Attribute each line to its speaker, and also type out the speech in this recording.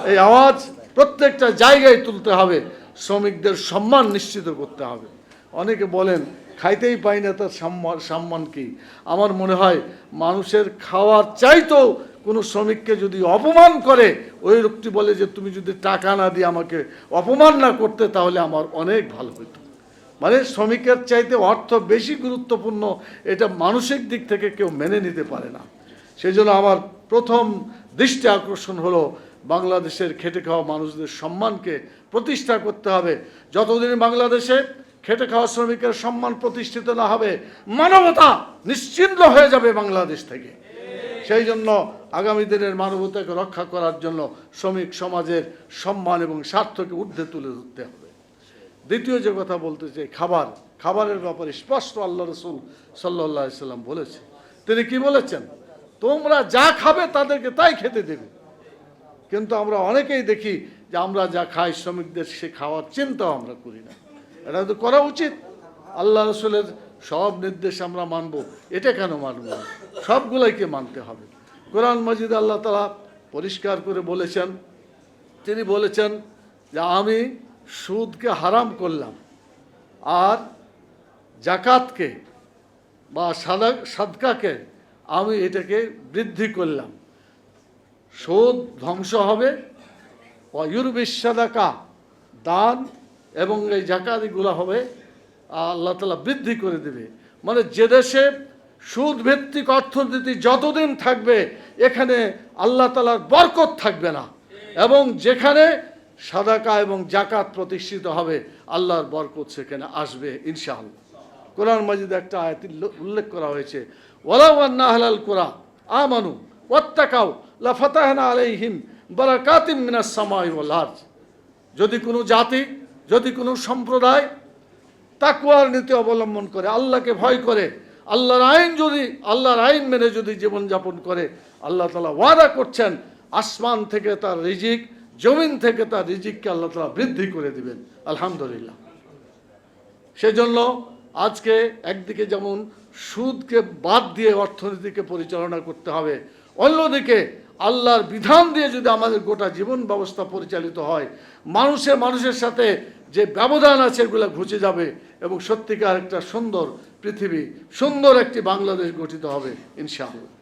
Speaker 1: এই আওয়াজ প্রত্যেকটা জায়গায় তুলতে হবে, শ্রমিকদের সম্মান নিশ্চিত করতে হবে। অনেকে বলেন খাইতেই পাই না, তার সম্মান কি? আমার মনে হয় মানুষের খাওয়ার চাইতেও কোনো শ্রমিককে যদি অপমান করে, ওই লোকটি বলে যে তুমি যদি টাকা না দিয়ে আমাকে অপমান না করতে তাহলে আমার অনেক ভালো হতো। মানে শ্রমিকের চাইতে অর্থ বেশি গুরুত্বপূর্ণ, এটা মানসিক দিক থেকে কেউ মেনে নিতে পারে না। সেই জন্য আমার প্রথম দৃষ্টি আকর্ষণ হলো বাংলাদেশের খেটে খাওয়া মানুষদের সম্মানকে প্রতিষ্ঠা করতে হবে। যতদিন বাংলাদেশে খেটে খাওয়া শ্রমিকের সম্মান প্রতিষ্ঠিত না হবে, মানবতা নিশ্চিহ্ন হয়ে যাবে বাংলাদেশ থেকে। সেই জন্য আগামী দিনের মানবতাকে রক্ষা করার জন্য শ্রমিক সমাজের সম্মান এবং স্বার্থকে ঊর্ধ্বে তুলে ধরতে হবে। দ্বিতীয় যে কথা বলতে চাই, খাবারের ব্যাপারে স্পষ্ট আল্লাহ রসুল সাল্লাল্লাহু আলাইহি সাল্লাম বলেছে। তিনি কি বলেছেন? তোমরা যা খাবে তাদেরকে তাই খেতে দেবে। কিন্তু আমরা অনেকেই দেখি যে আমরা যা খাই শ্রমিকদের সে খাওয়ার চিন্তাও আমরা করি না। এটা তো করা উচিত। আল্লাহ রসুলের সব নির্দেশ আমরা মানব, এটা কেন মানব না? সবগুলাইকে মানতে হবে। কোরআন মাজিদ আল্লাহ তাআলা পরিষ্কার করে বলেছেন, তিনি বলেছেন যে আমি সুদকে হারাম করলাম আর জাকাতকে বা সাদকাকে আমি এটাকে বৃদ্ধি করলাম। সুদ ধ্বংস হবে, ওয়ায়ুরবিস সাদাকা দান এবং এই জাকাত এগুলো হবে আল্লাহ তাআলা বৃদ্ধি করে দেবে। মানে যে দেশে সুদ ভিত্তিক অর্থনীতি যতদিন থাকবে এখানে আল্লাহ তাআলার বরকত থাকবে না, এবং যেখানে সাদাকা এবং জাকাত প্রতিষ্ঠিত হবে আল্লাহর বরকত সেখানে আসবে ইনশাআল্লাহ। কোরআন মাজিদে একটা আয়াত উল্লেখ করা হয়েছে, ওয়ালাউ আন্না আহলাল কুরা আমানু ওয়াত্তাকাউ লাফাতাহনা আলাইহিম বারাকাতিম মিনাস সামাই ওয়াল আরদ। যদি কোনো জাতি, যদি কোনো সম্প্রদায় তাকওয়ার নীতি অবলম্বন করে, আল্লাহকে ভয় করে, আল্লাহর আইন মেনে যদি জীবনযাপন করে, আল্লাহ তাআলা ওয়াদা করছেন আসমান থেকে তার রিজিক, জমিন থেকে তার রিজিককে আল্লাহ তাআলা বৃদ্ধি করে দিবেন। আলহামদুলিল্লাহ। সেজন্য আজকে একদিকে যেমন সুদকে বাদ দিয়ে অর্থনীতিকে পরিচালনা করতে হবে, অন্যদিকে আল্লাহর বিধান দিয়ে যদি আমাদের গোটা জীবন ব্যবস্থা পরিচালিত হয়, মানুষের সাথে যে ব্যবধান আছে এগুলো ঘুচে যাবে এবং সত্যিকার একটা সুন্দর পৃথিবী, সুন্দর একটি বাংলাদেশ গঠিত হবে ইনশাআল্লাহ।